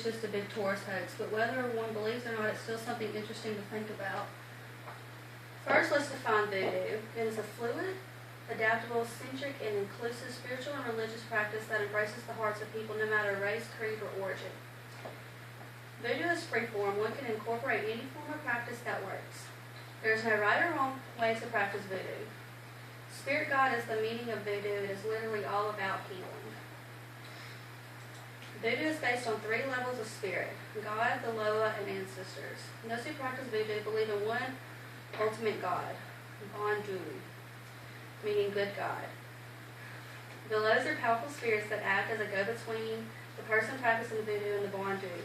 it's just a big tourist hoax, but whether one believes or not, it's still something interesting to think about. First, let's define voodoo. It is a fluid, adaptable, centric, and inclusive spiritual and religious practice that embraces the hearts of people no matter race, creed, or origin. Voodoo is freeform. One can incorporate any form of practice that works. There is no right or wrong way to practice voodoo. Spirit guide is the meaning of voodoo. It is literally all about healing. Voodoo is based on 3 levels of spirit: God, the Loa, and ancestors. Those who practice voodoo believe in one ultimate God, Bondu, meaning good God. The Loas are powerful spirits that act as a go-between the person practicing voodoo and the Bondu.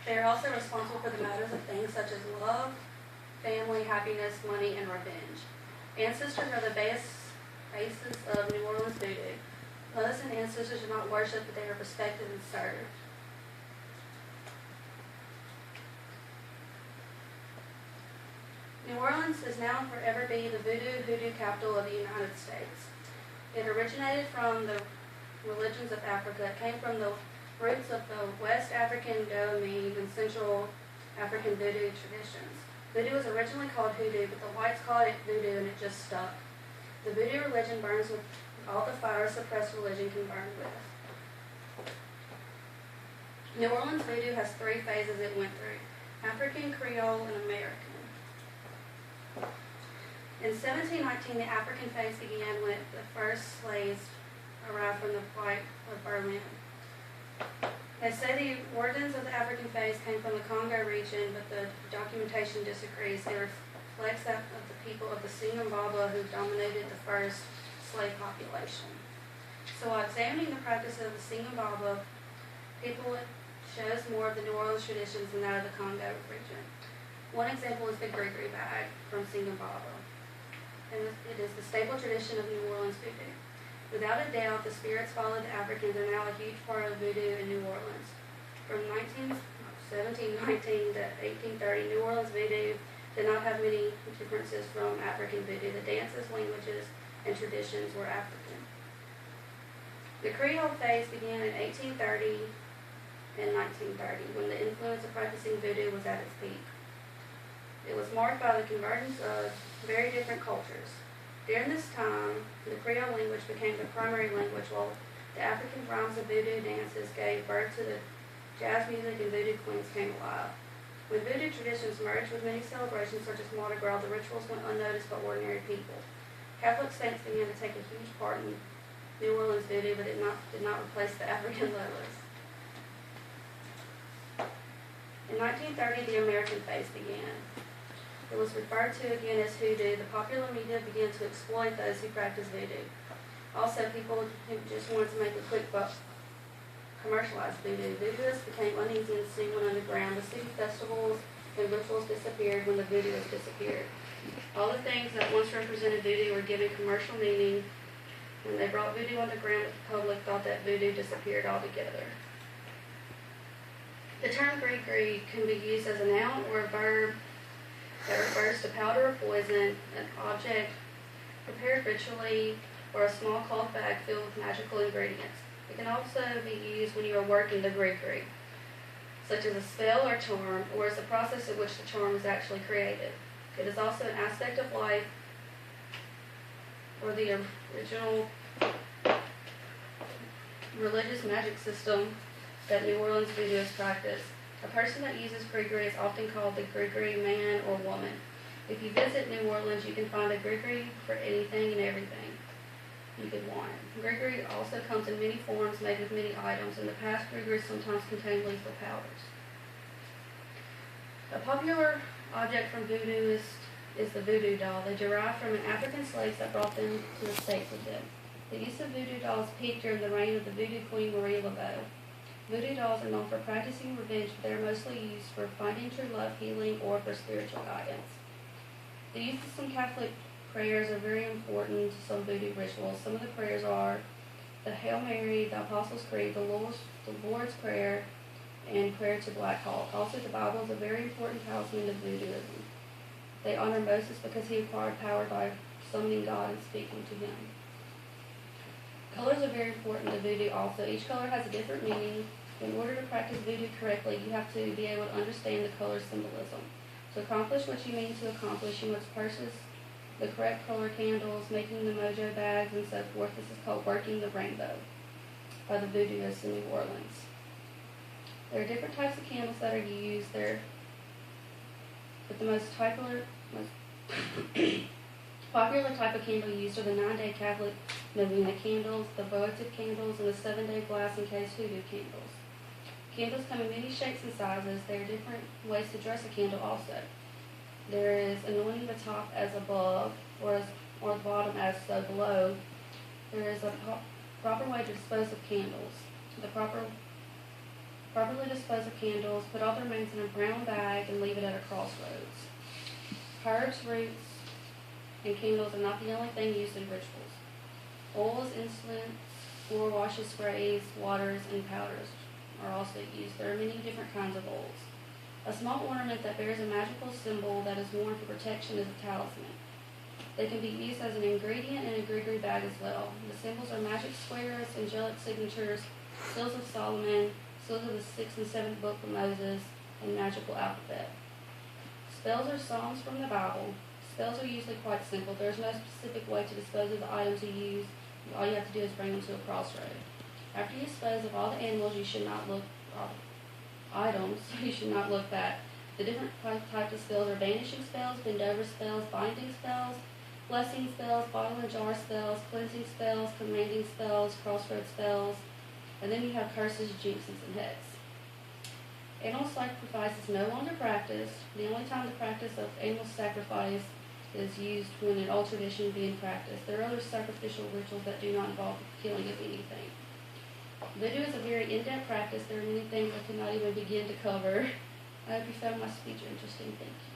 They are also responsible for the matters of things such as love, family, happiness, money, and revenge. Ancestors are the basis of New Orleans voodoo. Loas and ancestors are not worshipped, but they are respected and served. New Orleans is now and forever be the hoodoo capital of the United States. It originated from the religions of Africa. It came from the roots of the West African Dahomey and Central African voodoo traditions. Voodoo was originally called hoodoo, but the whites called it voodoo and it just stuck. The voodoo religion burns with all the fire suppressed religion can burn with. New Orleans voodoo has 3 phases it went through: African, Creole, and American. In 1719, the African phase began when the first slaves arrived from the Flight of Berlin. They say the origins of the African phase came from the Congo region, but the documentation disagrees. It reflects that of the people of the Singambaba who dominated the first slave population. So while examining the practice of the Singambaba, people shows more of the New Orleans traditions than that of the Congo region. One example is the Grigri bag from Singambaba, and it is the staple tradition of New Orleans voodoo. Without a doubt, the spirits followed the Africans are now a huge part of voodoo in New Orleans. From 1719 to 1830, New Orleans voodoo did not have many differences from African voodoo. The dances, languages, and traditions were African. The Creole phase began in 1830 and 1930, when the influence of practicing voodoo was at its peak. It was marked by the convergence of very different cultures. During this time, the Creole language became the primary language, while the African rhymes of voodoo dances gave birth to the jazz music and voodoo queens came alive. When voodoo traditions merged with many celebrations such as Mardi Gras, the rituals went unnoticed by ordinary people. Catholic saints began to take a huge part in New Orleans voodoo, but did not replace the African Lolas. In 1930, the American phase began. It was referred to again as hoodoo. The popular media began to exploit those who practiced voodoo. Also, people who just wanted to make a quick buck commercialized voodoo. Voodooists became uneasy and soon went underground. The city festivals and rituals disappeared when the voodooists disappeared. All the things that once represented voodoo were given commercial meaning. When they brought voodoo underground, the public thought that voodoo disappeared altogether. The term gree-gree can be used as a noun or a verb that refers to powder or poison, an object prepared ritually, or a small cloth bag filled with magical ingredients. It can also be used when you are working the gree-gree, such as a spell or charm, or as the process in which the charm is actually created. It is also an aspect of life or the original religious magic system that New Orleans voodooists practice. A person that uses gree-gree is often called the gree-gree man or woman. If you visit New Orleans, you can find a gree-gree for anything and everything you could want. Gree-gree also comes in many forms, made with many items. In the past, gree-gree sometimes contained lethal powders. A popular object from voodooists is the voodoo doll. They derive from African slaves that brought them to the States with them. The use of voodoo dolls peaked during the reign of the voodoo queen Marie Laveau. Voodoo dolls are known for practicing revenge, but they are mostly used for finding true love, healing, or for spiritual guidance. The use of some Catholic prayers are very important to some voodoo rituals. Some of the prayers are the Hail Mary, the Apostles' Creed, the Lord's Prayer, and Prayer to Black Hawk. Also, the Bible is a very important talisman of voodooism. They honor Moses because he acquired power by summoning God and speaking to him. Colors are very important to voodoo also. Each color has a different meaning. In order to practice voodoo correctly, you have to be able to understand the color symbolism. To accomplish what you mean to accomplish, you must purchase the correct color candles, making the mojo bags, and so forth. This is called working the rainbow by the voodooists in New Orleans. There are different types of candles that are used there, but the most popular type of candle used are the 9-day Catholic novena candles, the votive candles, and the 7-day glass and case hoodoo candles. Candles come in many shapes and sizes. There are different ways to dress a candle also. There is anointing the top as above, or the bottom as so below. There is a proper way to dispose of candles. The properly dispose of candles, put all the remains in a brown bag and leave it at a crossroads. Herbs, roots, and candles are not the only thing used in rituals. Oils, incense, floor washes, sprays, waters, and powders are also used. There are many different kinds of oils. A small ornament that bears a magical symbol that is worn for protection is a talisman. They can be used as an ingredient in a grigri bag as well. The symbols are magic squares, angelic signatures, seals of Solomon, seals of the 6th and 7th book of Moses, and magical alphabet. Spells are songs from the Bible. Spells are usually quite simple. There is no specific way to dispose of the items you use. All you have to do is bring them to a crossroad. After you dispose of all the animals, you should not look you should not look back. The different types of spells are banishing spells, bend over spells, binding spells, blessing spells, bottle and jar spells, cleansing spells, commanding spells, crossroad spells, and then you have curses, jinxes, and hex. Animal sacrifice is no longer practiced. The only time the practice of animal sacrifice is used when an old tradition is being practiced. There are other sacrificial rituals that do not involve the killing of anything. Voodoo is a very in-depth practice. There are many things I cannot even begin to cover. I hope you found my speech interesting. Thank you.